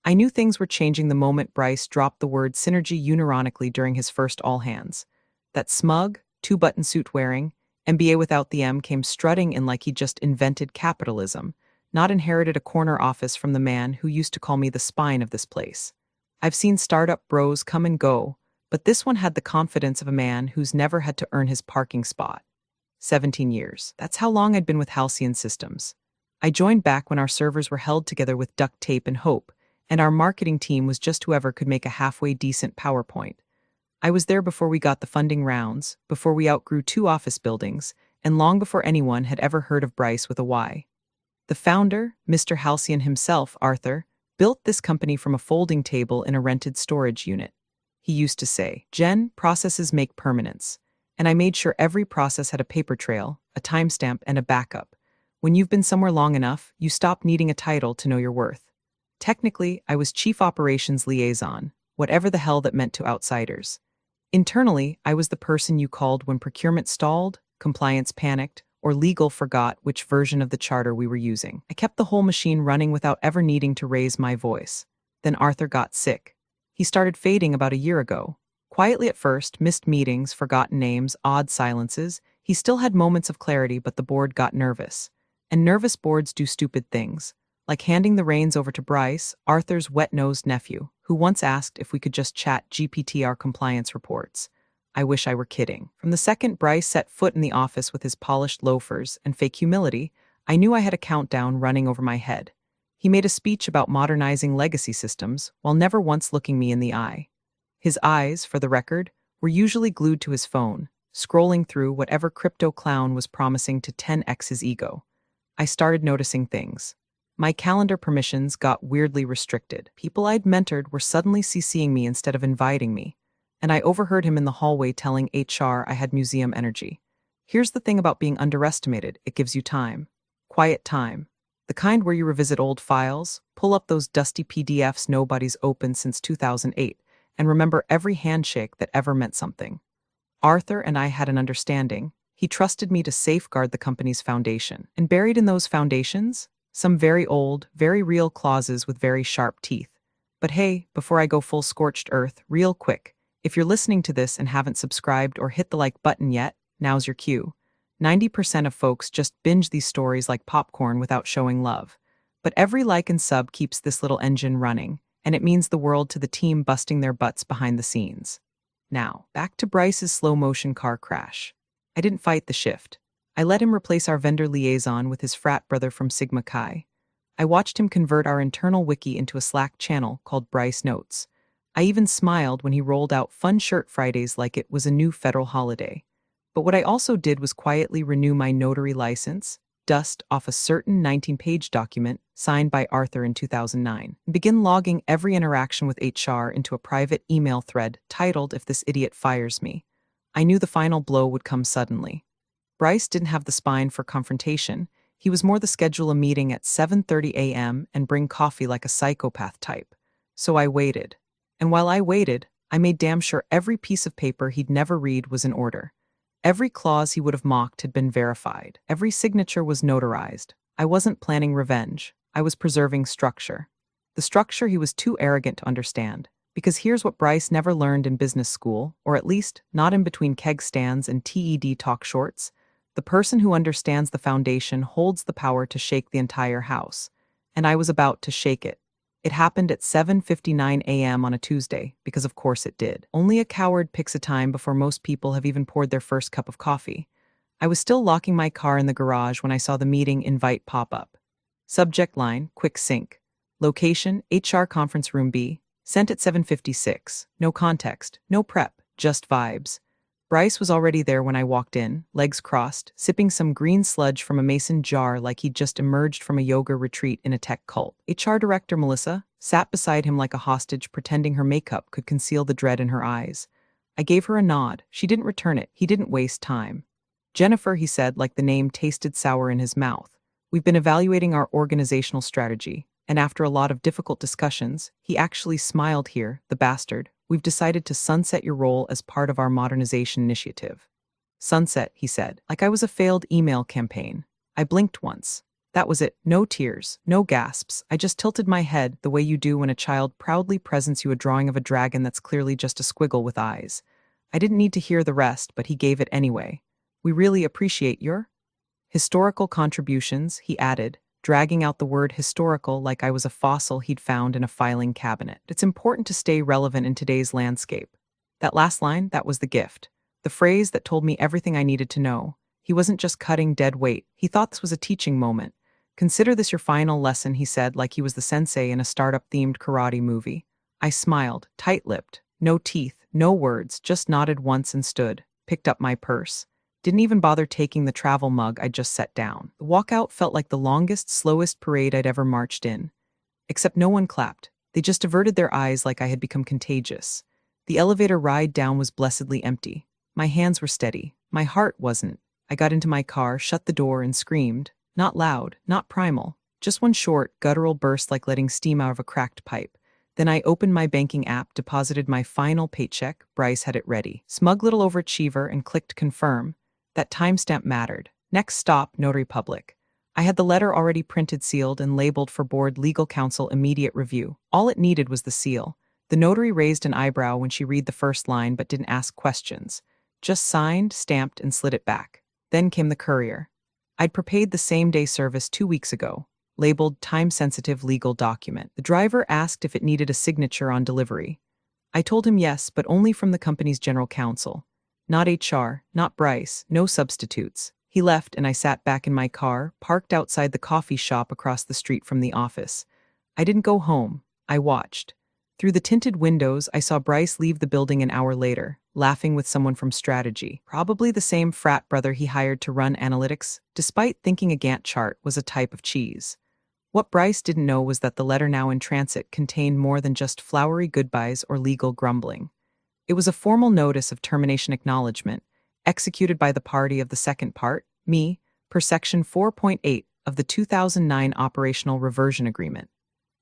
I knew things were changing the moment Bryce dropped the word synergy unironically during his first all-hands. That smug, two-button suit wearing, MBA without the M came strutting in like he just invented capitalism, not inherited a corner office from the man who used to call me the spine of this place. I've seen startup bros come and go, but this one had the confidence of a man who's never had to earn his parking spot. 17 years. That's how long I'd been with Halcyon Systems. I joined back when our servers were held together with duct tape and hope, and our marketing team was just whoever could make a halfway decent PowerPoint. I was there before we got the funding rounds, before we outgrew 2 office buildings, and long before anyone had ever heard of Bryce with a Y. The founder, Mr. Halcyon himself, Arthur, built this company from a folding table in a rented storage unit. He used to say, "Jen, processes make permanence." And I made sure every process had a paper trail, a timestamp, and a backup. When you've been somewhere long enough, you stop needing a title to know your worth. Technically, I was Chief Operations Liaison, whatever the hell that meant to outsiders. Internally, I was the person you called when procurement stalled, compliance panicked, or legal forgot which version of the charter we were using. I kept the whole machine running without ever needing to raise my voice. Then Arthur got sick. He started fading about a year ago. Quietly at first, missed meetings, forgotten names, odd silences. He still had moments of clarity, but the board got nervous. And nervous boards do stupid things, like handing the reins over to Bryce, Arthur's wet-nosed nephew, who once asked if we could just chat GPT our compliance reports. I wish I were kidding. From the second Bryce set foot in the office with his polished loafers and fake humility, I knew I had a countdown running over my head. He made a speech about modernizing legacy systems while never once looking me in the eye. His eyes, for the record, were usually glued to his phone, scrolling through whatever crypto clown was promising to 10x his ego. I started noticing things. My calendar permissions got weirdly restricted. People I'd mentored were suddenly CCing me instead of inviting me. And I overheard him in the hallway telling HR I had museum energy. Here's the thing about being underestimated: it gives you time. Quiet time. The kind where you revisit old files, pull up those dusty PDFs nobody's opened since 2008, and remember every handshake that ever meant something. Arthur and I had an understanding. He trusted me to safeguard the company's foundation. And buried in those foundations, some very old, very real clauses with very sharp teeth. But hey, before I go full scorched earth, real quick, if you're listening to this and haven't subscribed or hit the like button yet, now's your cue. 90% of folks just binge these stories like popcorn without showing love. But every like and sub keeps this little engine running, and it means the world to the team busting their butts behind the scenes. Now, back to Bryce's slow-motion car crash. I didn't fight the shift. I let him replace our vendor liaison with his frat brother from Sigma Chi. I watched him convert our internal wiki into a Slack channel called Bryce Notes. I even smiled when he rolled out Fun Shirt Fridays like it was a new federal holiday. But what I also did was quietly renew my notary license, dust off a certain 19-page document signed by Arthur in 2009, and begin logging every interaction with HR into a private email thread titled "If This Idiot Fires Me." I knew the final blow would come suddenly. Bryce didn't have the spine for confrontation. He was more the schedule a meeting at 7:30 a.m. and bring coffee like a psychopath type. So I waited. And while I waited, I made damn sure every piece of paper he'd never read was in order. Every clause he would have mocked had been verified. Every signature was notarized. I wasn't planning revenge. I was preserving structure. The structure he was too arrogant to understand. Because here's what Bryce never learned in business school, or at least not in between keg stands and TED talk shorts. The person who understands the foundation holds the power to shake the entire house. And I was about to shake it. It happened at 7:59 a.m. on a Tuesday, because of course it did. Only a coward picks a time before most people have even poured their first cup of coffee. I was still locking my car in the garage when I saw the meeting invite pop up. Subject line, quick sync. Location, HR conference room B. Sent at 7:56. No context, no prep, just vibes. Bryce was already there when I walked in, legs crossed, sipping some green sludge from a mason jar like he'd just emerged from a yoga retreat in a tech cult. HR Director Melissa sat beside him like a hostage, pretending her makeup could conceal the dread in her eyes. I gave her a nod. She didn't return it. He didn't waste time. "Jennifer," he said, like the name tasted sour in his mouth. "We've been evaluating our organizational strategy, and after a lot of difficult discussions," he actually smiled here, the bastard, "we've decided to sunset your role as part of our modernization initiative." Sunset, he said, like I was a failed email campaign. I blinked once. That was it. No tears, no gasps. I just tilted my head the way you do when a child proudly presents you a drawing of a dragon that's clearly just a squiggle with eyes. I didn't need to hear the rest, but he gave it anyway. We really appreciate your historical contributions, he added, dragging out the word historical like I was a fossil he'd found in a filing cabinet. It's important to stay relevant in today's landscape. That last line, that was the gift. The phrase that told me everything I needed to know. He wasn't just cutting dead weight. He thought this was a teaching moment. Consider this your final lesson, he said, like he was the sensei in a startup-themed karate movie. I smiled, tight-lipped, no teeth, no words, just nodded once and stood, picked up my purse. Didn't even bother taking the travel mug I'd just set down. The walkout felt like the longest, slowest parade I'd ever marched in. Except no one clapped. They just averted their eyes like I had become contagious. The elevator ride down was blessedly empty. My hands were steady. My heart wasn't. I got into my car, shut the door, and screamed. Not loud, not primal. Just one short, guttural burst like letting steam out of a cracked pipe. Then I opened my banking app, deposited my final paycheck. Bryce had it ready. Smug little overachiever, and clicked confirm. That timestamp mattered. Next stop, Notary Public. I had the letter already printed, sealed, and labeled for board legal counsel immediate review. All it needed was the seal. The notary raised an eyebrow when she read the first line but didn't ask questions. Just signed, stamped, and slid it back. Then came the courier. I'd prepaid the same-day service 2 weeks ago, labeled time-sensitive legal document. The driver asked if it needed a signature on delivery. I told him yes, but only from the company's general counsel. Not HR, not Bryce, no substitutes. He left and I sat back in my car, parked outside the coffee shop across the street from the office. I didn't go home. I watched. Through the tinted windows, I saw Bryce leave the building an hour later, laughing with someone from strategy, probably the same frat brother he hired to run analytics, despite thinking a Gantt chart was a type of cheese. What Bryce didn't know was that the letter now in transit contained more than just flowery goodbyes or legal grumbling. It was a formal notice of termination acknowledgement, executed by the party of the second part, me, per Section 4.8 of the 2009 Operational Reversion Agreement.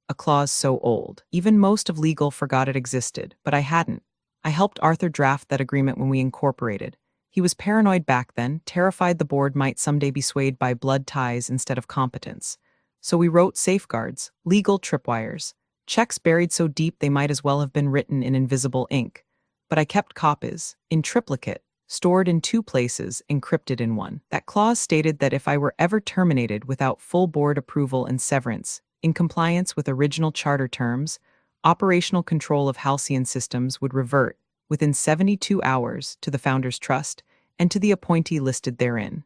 A clause so old, even most of legal forgot it existed, but I hadn't. I helped Arthur draft that agreement when we incorporated. He was paranoid back then, terrified the board might someday be swayed by blood ties instead of competence. So we wrote safeguards, legal tripwires, checks buried so deep they might as well have been written in invisible ink. But I kept copies, in triplicate, stored in 2 places, encrypted in one. That clause stated that if I were ever terminated without full board approval and severance, in compliance with original charter terms, operational control of Halcyon systems would revert, within 72 hours, to the Founders Trust and to the appointee listed therein.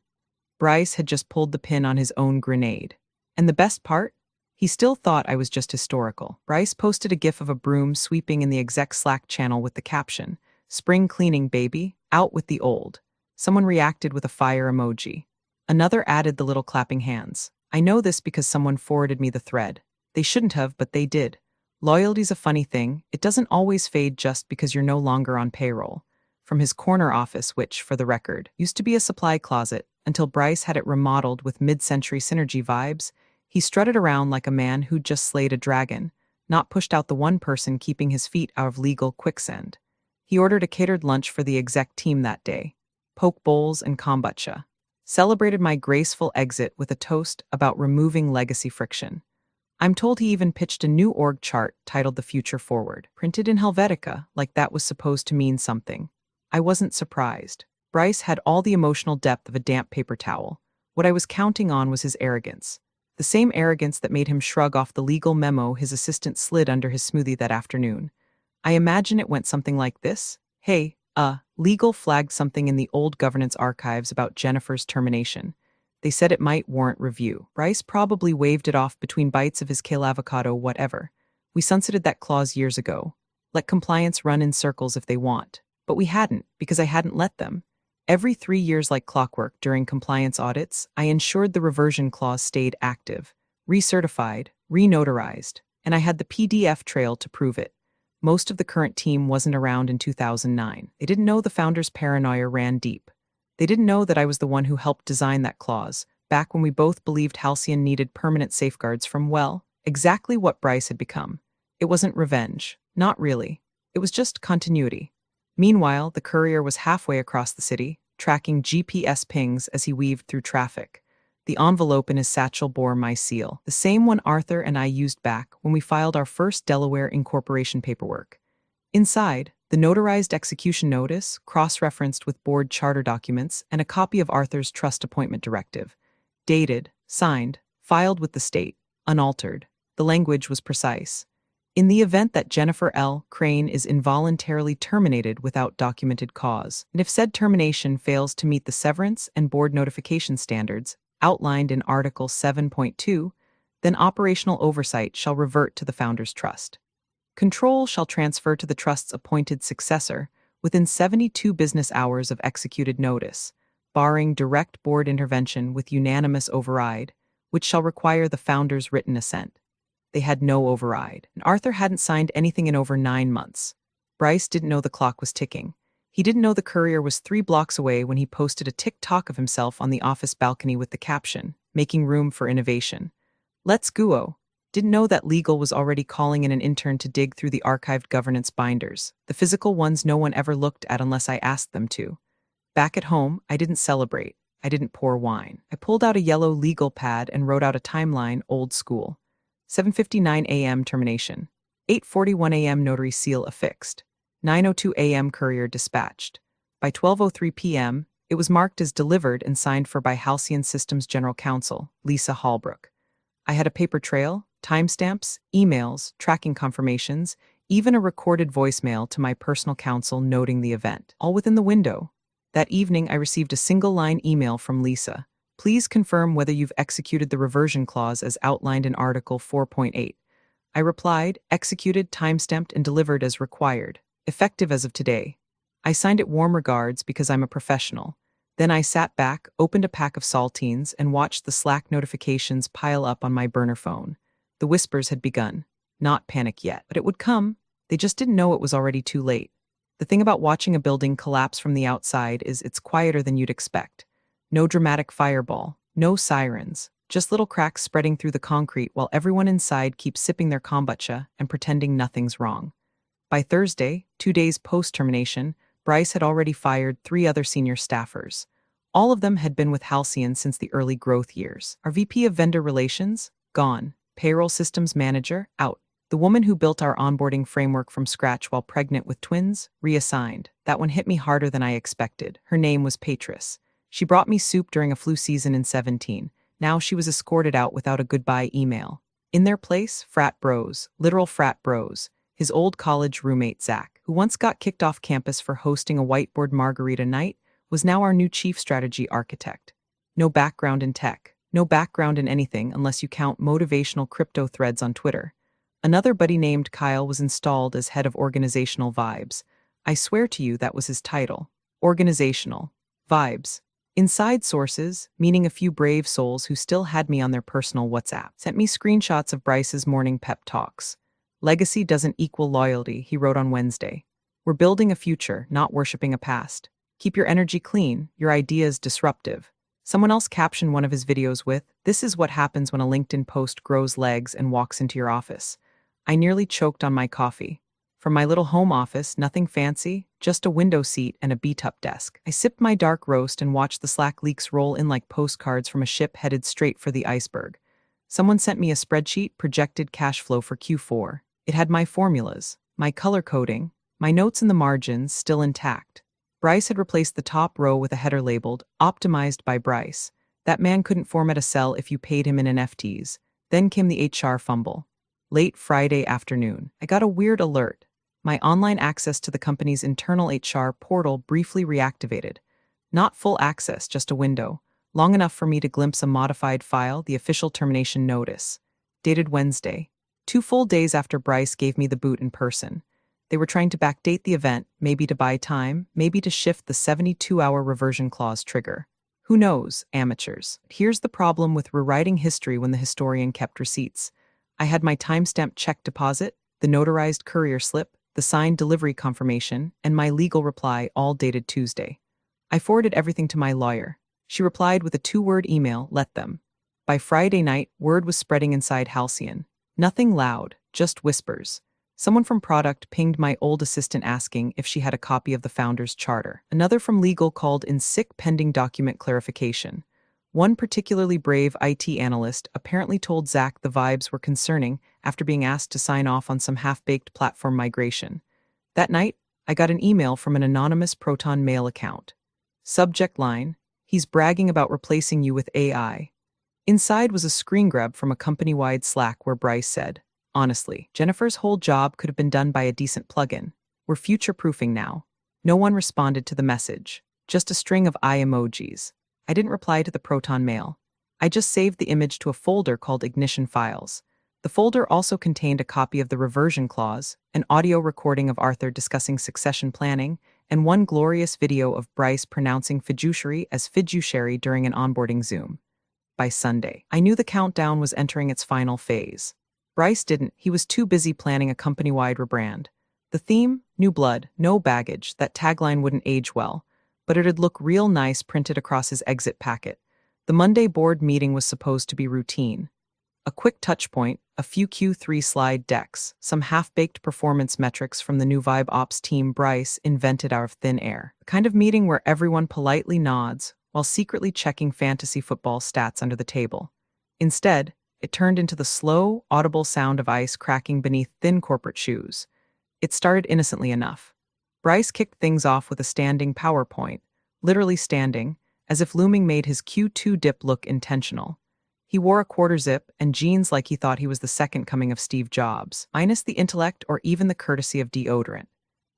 Bryce had just pulled the pin on his own grenade. And the best part? He still thought I was just historical. Bryce posted a gif of a broom sweeping in the exec Slack channel with the caption, "Spring cleaning, baby, out with the old." Someone reacted with a fire emoji. Another added the little clapping hands. I know this because someone forwarded me the thread. They shouldn't have, but they did. Loyalty's a funny thing. It doesn't always fade just because you're no longer on payroll. From his corner office, which, for the record, used to be a supply closet, until Bryce had it remodeled with mid-century synergy vibes, he strutted around like a man who'd just slayed a dragon, not pushed out the one person keeping his feet out of legal quicksand. He ordered a catered lunch for the exec team that day. Poke bowls and kombucha. Celebrated my graceful exit with a toast about removing legacy friction. I'm told he even pitched a new org chart titled The Future Forward, printed in Helvetica, like that was supposed to mean something. I wasn't surprised. Bryce had all the emotional depth of a damp paper towel. What I was counting on was his arrogance. The same arrogance that made him shrug off the legal memo his assistant slid under his smoothie that afternoon. I imagine it went something like this. Hey, legal flagged something in the old governance archives about Jennifer's termination. They said it might warrant review. Bryce probably waved it off between bites of his kale avocado whatever. We sunsetted that clause years ago. Let compliance run in circles if they want. But we hadn't, because I hadn't let them. Every 3 years like clockwork during compliance audits, I ensured the reversion clause stayed active, recertified, renotarized, and I had the PDF trail to prove it. Most of the current team wasn't around in 2009. They didn't know the founder's paranoia ran deep. They didn't know that I was the one who helped design that clause, back when we both believed Halcyon needed permanent safeguards from, well, exactly what Bryce had become. It wasn't revenge. Not really. It was just continuity. Meanwhile, the courier was halfway across the city, tracking GPS pings as he weaved through traffic. The envelope in his satchel bore my seal, the same one Arthur and I used back when we filed our first Delaware incorporation paperwork. Inside, the notarized execution notice, cross-referenced with board charter documents, and a copy of Arthur's trust appointment directive. Dated, signed, filed with the state, unaltered. The language was precise. In the event that Jennifer L. Crane is involuntarily terminated without documented cause, and if said termination fails to meet the severance and board notification standards outlined in Article 7.2, then operational oversight shall revert to the founder's trust. Control shall transfer to the trust's appointed successor within 72 business hours of executed notice, barring direct board intervention with unanimous override, which shall require the founder's written assent. They had no override, and Arthur hadn't signed anything in over 9 months. Bryce didn't know the clock was ticking. He didn't know the courier was 3 blocks away when he posted a TikTok of himself on the office balcony with the caption, "Making room for innovation." Let's go. Didn't know that legal was already calling in an intern to dig through the archived governance binders, the physical ones no one ever looked at unless I asked them to. Back at home, I didn't celebrate. I didn't pour wine. I pulled out a yellow legal pad and wrote out a timeline, old school. 7:59 a.m. termination. 8:41 a.m. notary seal affixed. 9:02 a.m. courier dispatched. By 12:03 p.m., it was marked as delivered and signed for by Halcyon Systems General Counsel, Lisa Hallbrook. I had a paper trail, timestamps, emails, tracking confirmations, even a recorded voicemail to my personal counsel noting the event, all within the window. That evening, I received a single-line email from Lisa. Please confirm whether you've executed the reversion clause as outlined in Article 4.8. I replied, executed, timestamped, and delivered as required, effective as of today. I signed it warm regards because I'm a professional. Then I sat back, opened a pack of saltines, and watched the Slack notifications pile up on my burner phone. The whispers had begun. Not panic yet, but it would come. They just didn't know it was already too late. The thing about watching a building collapse from the outside is it's quieter than you'd expect. No dramatic fireball, no sirens, just little cracks spreading through the concrete while everyone inside keeps sipping their kombucha and pretending nothing's wrong. By Thursday, 2 days post-termination, Bryce had already fired 3 other senior staffers. All of them had been with Halcyon since the early growth years. Our VP of Vendor Relations, gone. Payroll Systems Manager, out. The woman who built our onboarding framework from scratch while pregnant with twins, reassigned. That one hit me harder than I expected. Her name was Patris. She brought me soup during a flu season in 17. Now she was escorted out without a goodbye email. In their place, frat bros, literal frat bros. His old college roommate Zach, who once got kicked off campus for hosting a whiteboard margarita night, was now our new chief strategy architect. No background in tech, no background in anything unless you count motivational crypto threads on Twitter. Another buddy named Kyle was installed as head of organizational vibes. I swear to you that was his title. Organizational vibes. Inside sources, meaning a few brave souls who still had me on their personal WhatsApp, sent me screenshots of Bryce's morning pep talks. Legacy doesn't equal loyalty, he wrote on Wednesday. We're building a future, not worshiping a past. Keep your energy clean, your ideas disruptive. Someone else captioned one of his videos with, "This is what happens when a LinkedIn post grows legs and walks into your office." I nearly choked on my coffee. From my little home office, nothing fancy, just a window seat and a beat-up desk. I sipped my dark roast and watched the Slack leaks roll in like postcards from a ship headed straight for the iceberg. Someone sent me a spreadsheet, projected cash flow for Q4. It had my formulas, my color coding, my notes in the margins still intact. Bryce had replaced the top row with a header labeled, "Optimized by Bryce." That man couldn't format a cell if you paid him in NFTs. Then came the HR fumble. Late Friday afternoon, I got a weird alert. My online access to the company's internal HR portal briefly reactivated. Not full access, just a window, long enough for me to glimpse a modified file, the official termination notice. Dated Wednesday. 2 full days after Bryce gave me the boot in person. They were trying to backdate the event, maybe to buy time, maybe to shift the 72-hour reversion clause trigger. Who knows, amateurs? Here's the problem with rewriting history when the historian kept receipts. I had my timestamped check deposit, the notarized courier slip, the signed delivery confirmation, and my legal reply all dated Tuesday. I forwarded everything to my lawyer. She replied with a 2-word email, "Let them." By Friday night, word was spreading inside Halcyon. Nothing loud, just whispers. Someone from product pinged my old assistant asking if she had a copy of the founder's charter. Another from legal called in sick pending document clarification. One particularly brave IT analyst apparently told Zach the vibes were concerning after being asked to sign off on some half-baked platform migration. That night, I got an email from an anonymous Proton Mail account. Subject line, "He's bragging about replacing you with AI." Inside was a screen grab from a company-wide Slack where Bryce said, "Honestly, Jennifer's whole job could have been done by a decent plugin. We're future-proofing now." No one responded to the message, just a string of eye emojis. I didn't reply to the Proton Mail. I just saved the image to a folder called Ignition Files. The folder also contained a copy of the reversion clause, an audio recording of Arthur discussing succession planning, and one glorious video of Bryce pronouncing fiduciary as fiduciary during an onboarding Zoom. By Sunday, I knew the countdown was entering its final phase. Bryce didn't. He was too busy planning a company-wide rebrand. The theme, new blood, no baggage, that tagline wouldn't age well, but it'd look real nice printed across his exit packet. The Monday board meeting was supposed to be routine. A quick touch point, a few Q3 slide decks, some half-baked performance metrics from the new Vibe Ops team Bryce invented out of thin air. The kind of meeting where everyone politely nods while secretly checking fantasy football stats under the table. Instead, it turned into the slow, audible sound of ice cracking beneath thin corporate shoes. It started innocently enough. Bryce kicked things off with a standing PowerPoint, literally standing, as if looming made his Q2 dip look intentional. He wore a quarter zip and jeans like he thought he was the second coming of Steve Jobs, minus the intellect or even the courtesy of deodorant.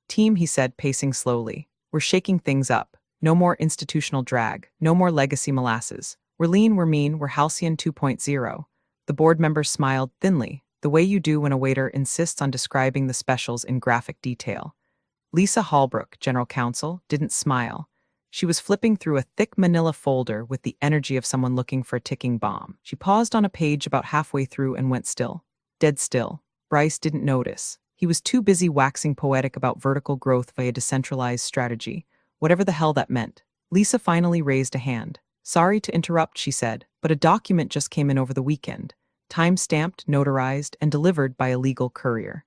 "Team," he said, pacing slowly, "we're shaking things up. No more institutional drag, no more legacy molasses. We're lean, we're mean, we're Halcyon 2.0. The board members smiled thinly, the way you do when a waiter insists on describing the specials in graphic detail. Lisa Hallbrook, general counsel, didn't smile. She was flipping through a thick manila folder with the energy of someone looking for a ticking bomb. She paused on a page about halfway through and went still. Dead still. Bryce didn't notice. He was too busy waxing poetic about vertical growth via decentralized strategy, whatever the hell that meant. Lisa finally raised a hand. "Sorry to interrupt," she said, "but a document just came in over the weekend. Time-stamped, notarized, and delivered by a legal courier."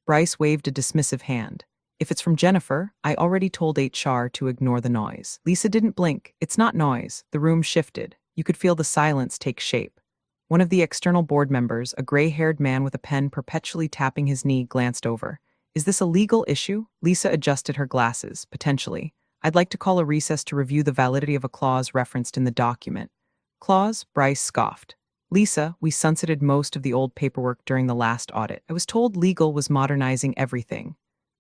Bryce waved a dismissive hand. "If it's from Jennifer, I already told HR to ignore the noise." Lisa didn't blink. "It's not noise." The room shifted. You could feel the silence take shape. One of the external board members, a gray-haired man with a pen perpetually tapping his knee, glanced over. "Is this a legal issue?" Lisa adjusted her glasses. "Potentially. I'd like to call a recess to review the validity of a clause referenced in the document." "Clause?" Bryce scoffed. "Lisa, we sunsetted most of the old paperwork during the last audit. I was told legal was modernizing everything."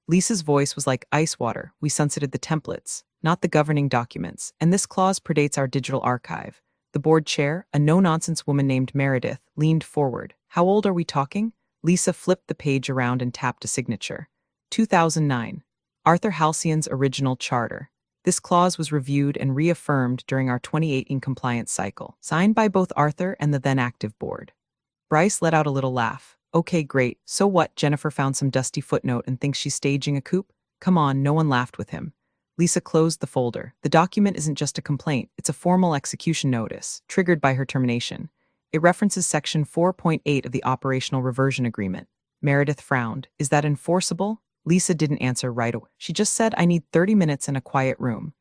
Lisa's voice was like ice water. "We sunsetted the templates, not the governing documents, and this clause predates our digital archive." The board chair, a no-nonsense woman named Meredith, leaned forward. "How old are we talking?" Lisa flipped the page around and tapped a signature. 2009. Arthur Halcyon's original charter. This clause was reviewed and reaffirmed during our 2018 compliance cycle, signed by both Arthur and the then active board. Bryce let out a little laugh. "Okay, great. So what? Jennifer found some dusty footnote and thinks she's staging a coup?" "Come on," no one laughed with him. Lisa closed the folder. "The document isn't just a complaint, it's a formal execution notice, triggered by her termination. It references Section 4.8 of the Operational Reversion Agreement." Meredith frowned. "Is that enforceable?" Lisa didn't answer right away. She just said, "I need 30 minutes in a quiet room."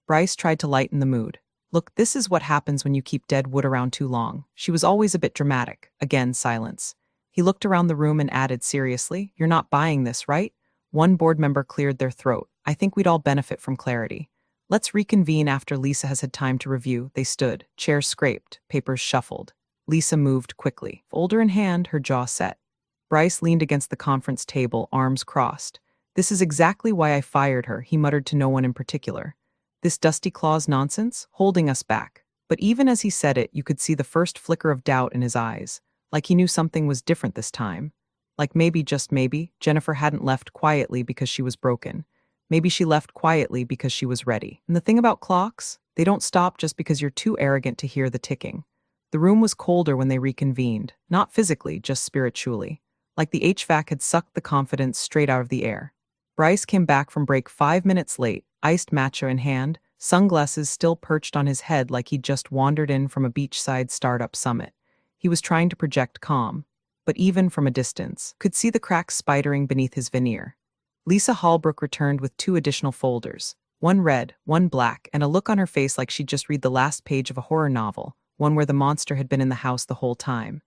Bryce tried to lighten the mood. "Look, this is what happens when you keep dead wood around too long." She was always a bit dramatic. Again, silence. He looked around the room and added seriously, "You're not buying this, right?" One board member cleared their throat. "I think we'd all benefit from clarity. Let's reconvene after Lisa has had time to review." They stood, chairs scraped, papers shuffled. Lisa moved quickly. Folder in hand, her jaw set. Bryce leaned against the conference table, arms crossed. "This is exactly why I fired her," he muttered to no one in particular. "This dusty clause nonsense, holding us back." But even as he said it, you could see the first flicker of doubt in his eyes. Like he knew something was different this time. Like maybe, just maybe, Jennifer hadn't left quietly because she was broken. Maybe she left quietly because she was ready. And the thing about clocks, they don't stop just because you're too arrogant to hear the ticking. The room was colder when they reconvened, not physically, just spiritually. Like the HVAC had sucked the confidence straight out of the air. Bryce came back from break 5 minutes late, iced matcha in hand, sunglasses still perched on his head like he'd just wandered in from a beachside startup summit. He was trying to project calm, but even from a distance, could see the cracks spidering beneath his veneer. Lisa Hallbrook returned with 2 additional folders, one red, one black, and a look on her face like she'd just read the last page of a horror novel. one where the monster had been in the house the whole time.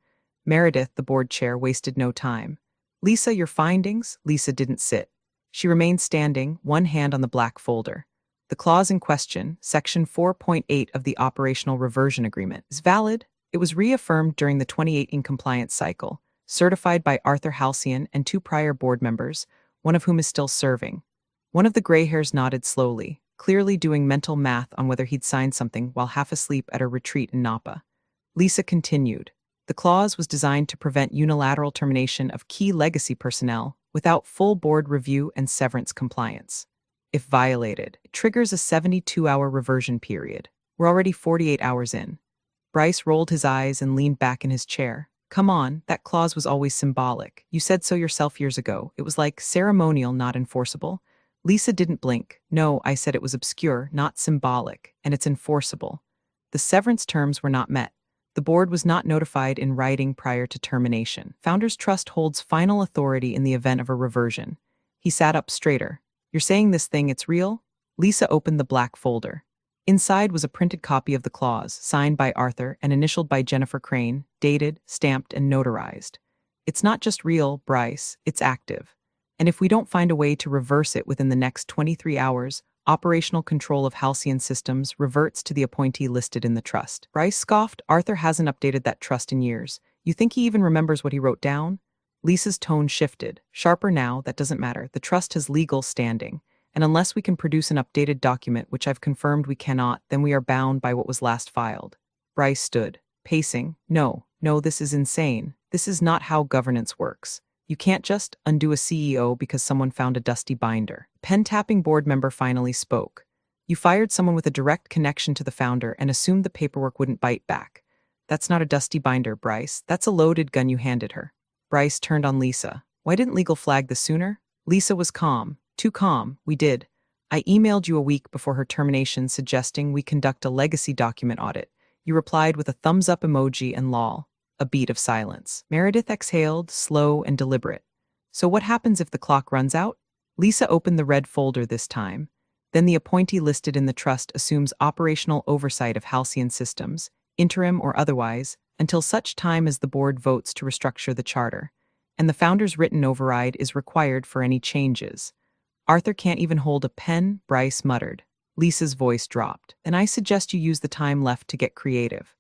Meredith, the board chair, wasted no time. Lisa, your findings? Lisa didn't sit. She remained standing, one hand on the black folder. The clause in question, Section 4.8 of the Operational Reversion Agreement, is valid. It was reaffirmed during the 2018 compliance cycle, certified by Arthur Halcyon and 2 prior board members, one of whom is still serving. One of the gray hairs nodded slowly, clearly doing mental math on whether he'd signed something while half asleep at a retreat in Napa. Lisa continued. The clause was designed to prevent unilateral termination of key legacy personnel without full board review and severance compliance. If violated, it triggers a 72-hour reversion period. We're already 48 hours in. Bryce rolled his eyes and leaned back in his chair. Come on, that clause was always symbolic. You said so yourself years ago. It was like ceremonial, not enforceable. Lisa didn't blink. No, I said it was obscure, not symbolic, and it's enforceable. The severance terms were not met. The board was not notified in writing prior to termination. Founders Trust holds final authority in the event of a reversion. He sat up straighter. You're saying this thing, it's real? Lisa opened the black folder. Inside was a printed copy of the clause, signed by Arthur and initialed by Jennifer Crane, dated, stamped, and notarized. It's not just real, Bryce, it's active. And if we don't find a way to reverse it within the next 23 hours, operational control of Halcyon Systems reverts to the appointee listed in the trust. Bryce scoffed. Arthur hasn't updated that trust in years. You think he even remembers what he wrote down? Lisa's tone shifted. Sharper now, that doesn't matter. The trust has legal standing. And unless we can produce an updated document, which I've confirmed we cannot, then we are bound by what was last filed. Bryce stood, pacing. No, this is insane. This is not how governance works. You can't just undo a CEO because someone found a dusty binder. Pen-tapping board member finally spoke. You fired someone with a direct connection to the founder and assumed the paperwork wouldn't bite back. That's not a dusty binder, Bryce. That's a loaded gun you handed her. Bryce turned on Lisa. Why didn't legal flag this sooner? Lisa was calm. Too calm. We did. I emailed you a week before her termination suggesting we conduct a legacy document audit. You replied with a thumbs-up emoji and lol. A beat of silence. Meredith exhaled, slow and deliberate. So what happens if the clock runs out? Lisa opened the red folder this time. Then the appointee listed in the trust assumes operational oversight of Halcyon Systems, interim or otherwise, until such time as the board votes to restructure the charter. And the founder's written override is required for any changes. Arthur can't even hold a pen, Bryce muttered. Lisa's voice dropped. Then I suggest you use the time left to get creative.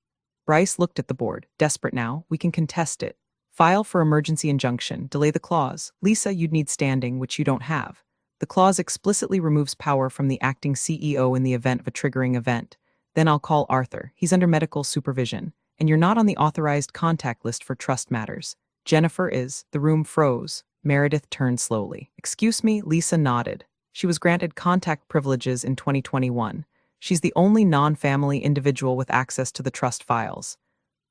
Bryce looked at the board. Desperate now, we can contest it. File for emergency injunction, delay the clause. Lisa, you'd need standing, which you don't have. The clause explicitly removes power from the acting CEO in the event of a triggering event. Then I'll call Arthur. He's under medical supervision. And you're not on the authorized contact list for trust matters. Jennifer is. The room froze. Meredith turned slowly. Excuse me, Lisa nodded. She was granted contact privileges in 2021. She's the only non-family individual with access to the trust files.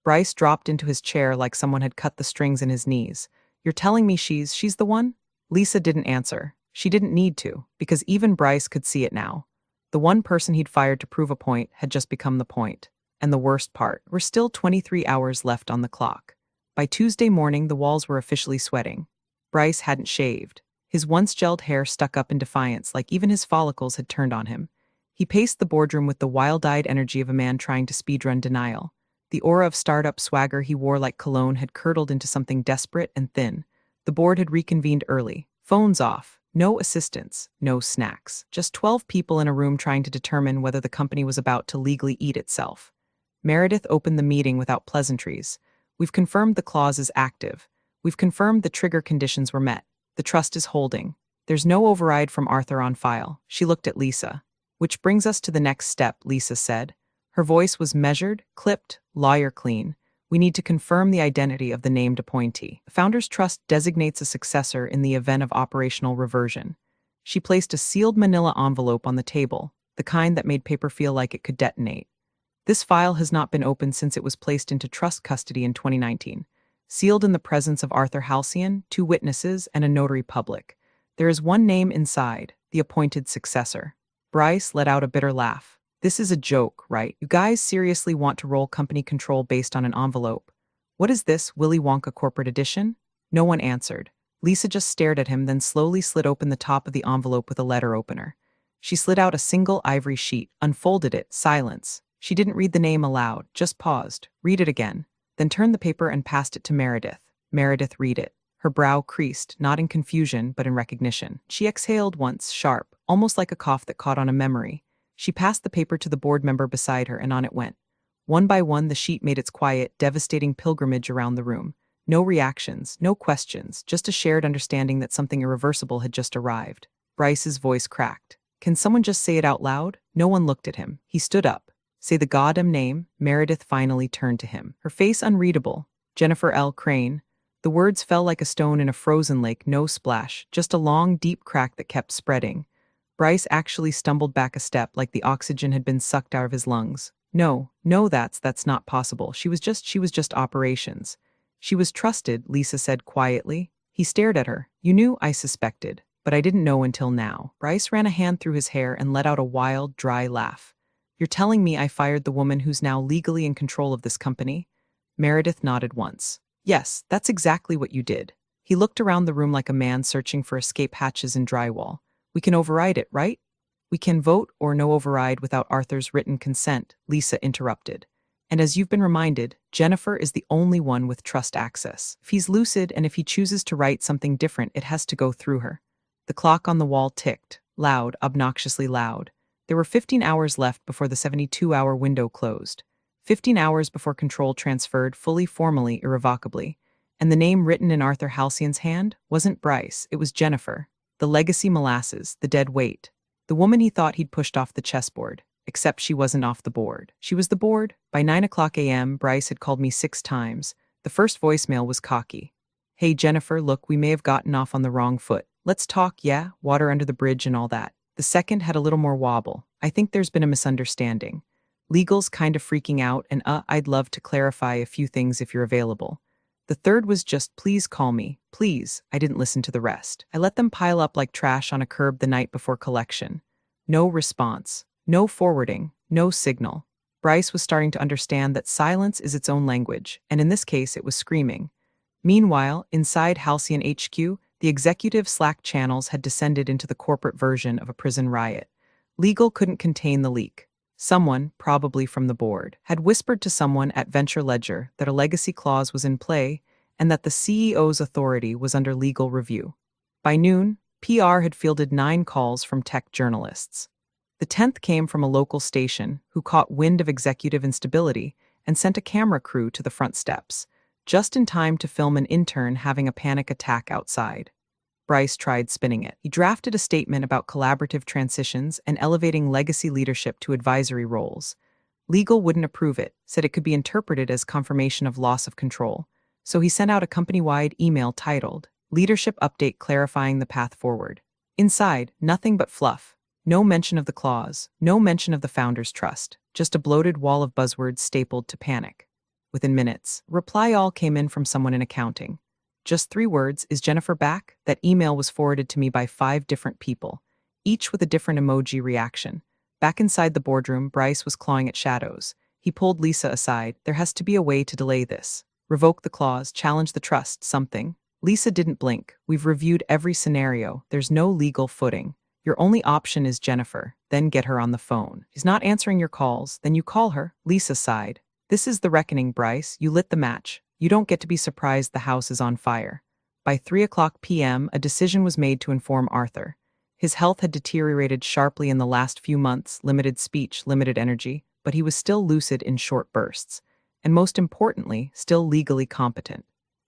Bryce dropped into his chair like someone had cut the strings in his knees. You're telling me she's the one? Lisa didn't answer. She didn't need to, because even Bryce could see it now. The one person he'd fired to prove a point had just become the point. And the worst part, we're still 23 hours left on the clock. By Tuesday morning, the walls were officially sweating. Bryce hadn't shaved. His once gelled hair stuck up in defiance like even his follicles had turned on him. He paced the boardroom with the wild-eyed energy of a man trying to speedrun denial. The aura of startup swagger he wore like cologne had curdled into something desperate and thin. The board had reconvened early. Phones off. No assistants. No snacks. Just 12 people in a room trying to determine whether the company was about to legally eat itself. Meredith opened the meeting without pleasantries. We've confirmed the clause is active. We've confirmed the trigger conditions were met. The trust is holding. There's no override from Arthur on file. She looked at Lisa. Which brings us to the next step, Lisa said. Her voice was measured, clipped, lawyer-clean. We need to confirm the identity of the named appointee. The Founders Trust designates a successor in the event of operational reversion. She placed a sealed manila envelope on the table, the kind that made paper feel like it could detonate. This file has not been opened since it was placed into trust custody in 2019. Sealed in the presence of Arthur Halcyon, 2 witnesses, and a notary public. There is one name inside, the appointed successor. Bryce let out a bitter laugh. This is a joke, right? You guys seriously want to roll company control based on an envelope? What is this, Willy Wonka corporate edition? No one answered. Lisa just stared at him, then slowly slid open the top of the envelope with a letter opener. She slid out a single ivory sheet, unfolded it, silence. She didn't read the name aloud, just paused, read it again, then turned the paper and passed it to Meredith. Meredith read it. Her brow creased, not in confusion, but in recognition. She exhaled once, sharp, almost like a cough that caught on a memory. She passed the paper to the board member beside her, and on it went. One by one, the sheet made its quiet, devastating pilgrimage around the room. No reactions, no questions, just a shared understanding that something irreversible had just arrived. Bryce's voice cracked. Can someone just say it out loud? No one looked at him. He stood up. Say the goddamn name. Meredith finally turned to him. Her face unreadable. Jennifer L. Crane. The words fell like a stone in a frozen lake, no splash, just a long, deep crack that kept spreading. Bryce actually stumbled back a step like the oxygen had been sucked out of his lungs. No, that's not possible. She was just operations. She was trusted, Lisa said quietly. He stared at her. You knew, I suspected, but I didn't know until now. Bryce ran a hand through his hair and let out a wild, dry laugh. You're telling me I fired the woman who's now legally in control of this company? Meredith nodded once. Yes, that's exactly what you did. He looked around the room like a man searching for escape hatches in drywall. We can override it, right? We can vote or no override without Arthur's written consent, Lisa interrupted. And as you've been reminded, Jennifer is the only one with trust access. If he's lucid and if he chooses to write something different, it has to go through her. The clock on the wall ticked, loud, obnoxiously loud. There were 15 hours left before the 72-hour window closed. 15 hours before control transferred fully, formally, irrevocably. And the name written in Arthur Halcyon's hand wasn't Bryce, it was Jennifer. The legacy molasses, the dead weight. The woman he thought he'd pushed off the chessboard. Except she wasn't off the board. She was the board. By 9:00 a.m., Bryce had called me 6 times. The first voicemail was cocky. Hey Jennifer, look, we may have gotten off on the wrong foot. Let's talk, yeah? Water under the bridge and all that. The second had a little more wobble. I think there's been a misunderstanding. Legal's kind of freaking out, and I'd love to clarify a few things if you're available. The third was just, please call me. Please. I didn't listen to the rest. I let them pile up like trash on a curb the night before collection. No response. No forwarding. No signal. Bryce was starting to understand that silence is its own language, and in this case it was screaming. Meanwhile, inside Halcyon HQ, the executive Slack channels had descended into the corporate version of a prison riot. Legal couldn't contain the leak. Someone, probably from the board, had whispered to someone at Venture Ledger that a legacy clause was in play and that the CEO's authority was under legal review. By noon, PR had fielded 9 calls from tech journalists. The 10th came from a local station who caught wind of executive instability and sent a camera crew to the front steps, just in time to film an intern having a panic attack outside. Bryce tried spinning it. He drafted a statement about collaborative transitions and elevating legacy leadership to advisory roles. Legal wouldn't approve it, said it could be interpreted as confirmation of loss of control. So he sent out a company-wide email titled, Leadership Update Clarifying the Path Forward. Inside, nothing but fluff. No mention of the clause, no mention of the founder's trust, just a bloated wall of buzzwords stapled to panic. Within minutes, a reply all came in from someone in accounting. Just 3 words, is Jennifer back? That email was forwarded to me by 5 different people, each with a different emoji reaction. Back inside the boardroom, Bryce was clawing at shadows. He pulled Lisa aside. There has to be a way to delay this. Revoke the clause, challenge the trust, something. Lisa didn't blink. We've reviewed every scenario. There's no legal footing. Your only option is Jennifer. Then get her on the phone. She's not answering your calls. Then you call her. Lisa sighed. This is the reckoning, Bryce. You lit the match. You don't get to be surprised the house is on fire. By 3:00 p.m., a decision was made to inform Arthur. His health had deteriorated sharply in the last few months, limited speech, limited energy, but he was still lucid in short bursts, and most importantly, still legally competent.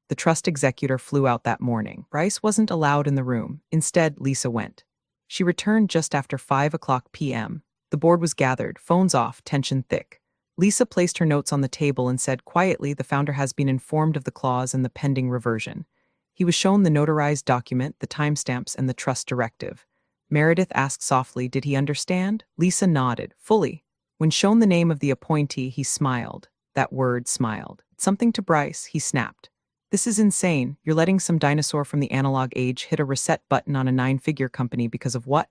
The trust executor flew out that morning. Bryce wasn't allowed in the room. Instead, Lisa went. She returned just after 5:00 p.m. The board was gathered, phones off, tension thick. Lisa placed her notes on the table and said quietly the founder has been informed of the clause and the pending reversion. He was shown the notarized document, the timestamps, and the trust directive. Meredith asked softly, did he understand? Lisa nodded, fully. When shown the name of the appointee, he smiled. That word, smiled. Something to Bryce, he snapped. This is insane. You're letting some dinosaur from the analog age hit a reset button on a 9-figure company because of what?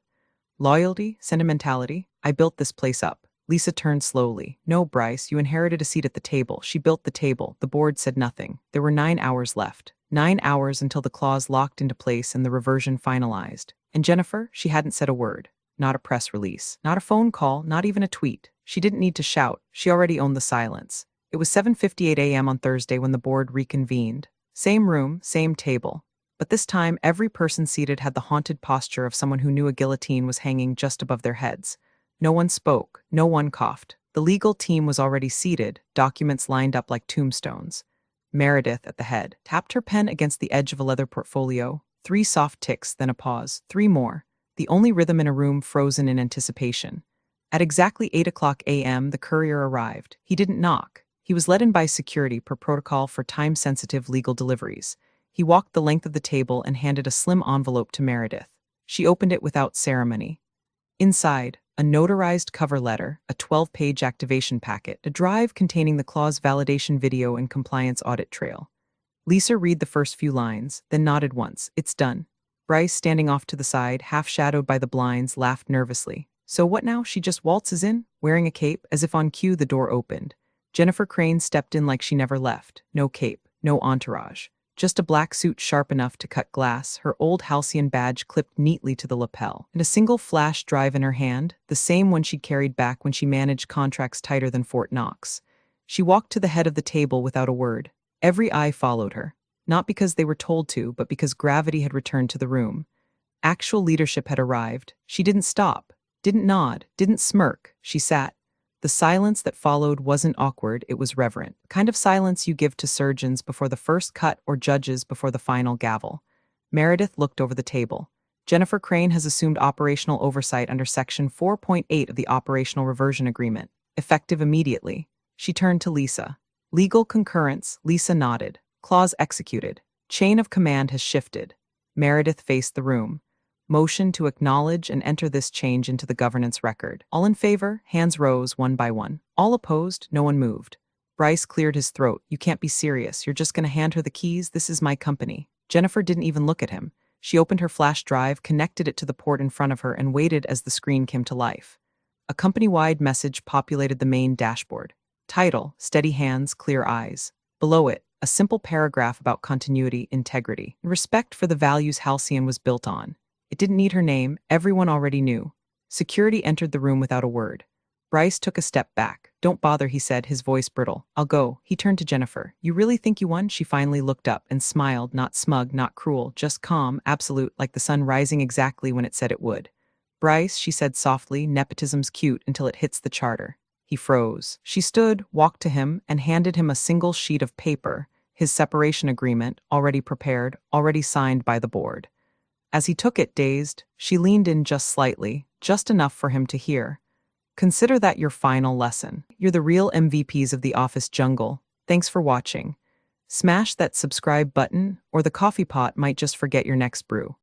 Loyalty? Sentimentality? I built this place up. Lisa turned slowly. No, Bryce, you inherited a seat at the table. She built the table. The board said nothing. There were 9 hours left. 9 hours until the clause locked into place and the reversion finalized. And Jennifer, she hadn't said a word. Not a press release. Not a phone call. Not even a tweet. She didn't need to shout, she already owned the silence. It was 7:58 a.m. on Thursday when the board reconvened. Same room, same table. But this time, every person seated had the haunted posture of someone who knew a guillotine was hanging just above their heads. No one spoke, no one coughed. The legal team was already seated, documents lined up like tombstones. Meredith, at the head, tapped her pen against the edge of a leather portfolio. 3 soft ticks, then a pause. 3 more. The only rhythm in a room frozen in anticipation. At exactly 8 o'clock a.m., the courier arrived. He didn't knock. He was let in by security per protocol for time-sensitive legal deliveries. He walked the length of the table and handed a slim envelope to Meredith. She opened it without ceremony. Inside, a notarized cover letter, a 12-page activation packet, a drive containing the clause validation video and compliance audit trail. Lisa read the first few lines, then nodded once. It's done. Bryce, standing off to the side, half-shadowed by the blinds, laughed nervously. So what now? She just waltzes in, wearing a cape, as if on cue the door opened. Jennifer Crane stepped in like she never left. No cape, no entourage. Just a black suit sharp enough to cut glass, her old halcyon badge clipped neatly to the lapel, and a single flash drive in her hand, the same one she'd carried back when she managed contracts tighter than Fort Knox. She walked to the head of the table without a word. Every eye followed her, not because they were told to, but because gravity had returned to the room. Actual leadership had arrived. She didn't stop, didn't nod, didn't smirk. She sat. The silence that followed wasn't awkward, it was reverent. The kind of silence you give to surgeons before the first cut or judges before the final gavel. Meredith looked over the table. Jennifer Crane has assumed operational oversight under Section 4.8 of the Operational Reversion Agreement, effective immediately. She turned to Lisa. Legal concurrence, Lisa nodded. Clause executed. Chain of command has shifted. Meredith faced the room. Motion to acknowledge and enter this change into the governance record. All in favor, hands rose one by one. All opposed, no one moved. Bryce cleared his throat. You can't be serious. You're just going to hand her the keys? This is my company. Jennifer didn't even look at him. She opened her flash drive, connected it to the port in front of her, and waited as the screen came to life. A company-wide message populated the main dashboard. Title, Steady Hands, Clear Eyes. Below it, a simple paragraph about continuity, integrity, and respect for the values Halcyon was built on. It didn't need her name, everyone already knew. Security entered the room without a word. Bryce took a step back. Don't bother, he said, his voice brittle. I'll go. He turned to Jennifer. You really think you won? She finally looked up and smiled, not smug, not cruel, just calm, absolute, like the sun rising exactly when it said it would. Bryce, she said softly, nepotism's cute until it hits the charter. He froze. She stood, walked to him, and handed him a single sheet of paper, his separation agreement, already prepared, already signed by the board. As he took it, dazed, she leaned in just slightly, just enough for him to hear. Consider that your final lesson. You're the real MVPs of the office jungle. Thanks for watching. Smash that subscribe button, or the coffee pot might just forget your next brew.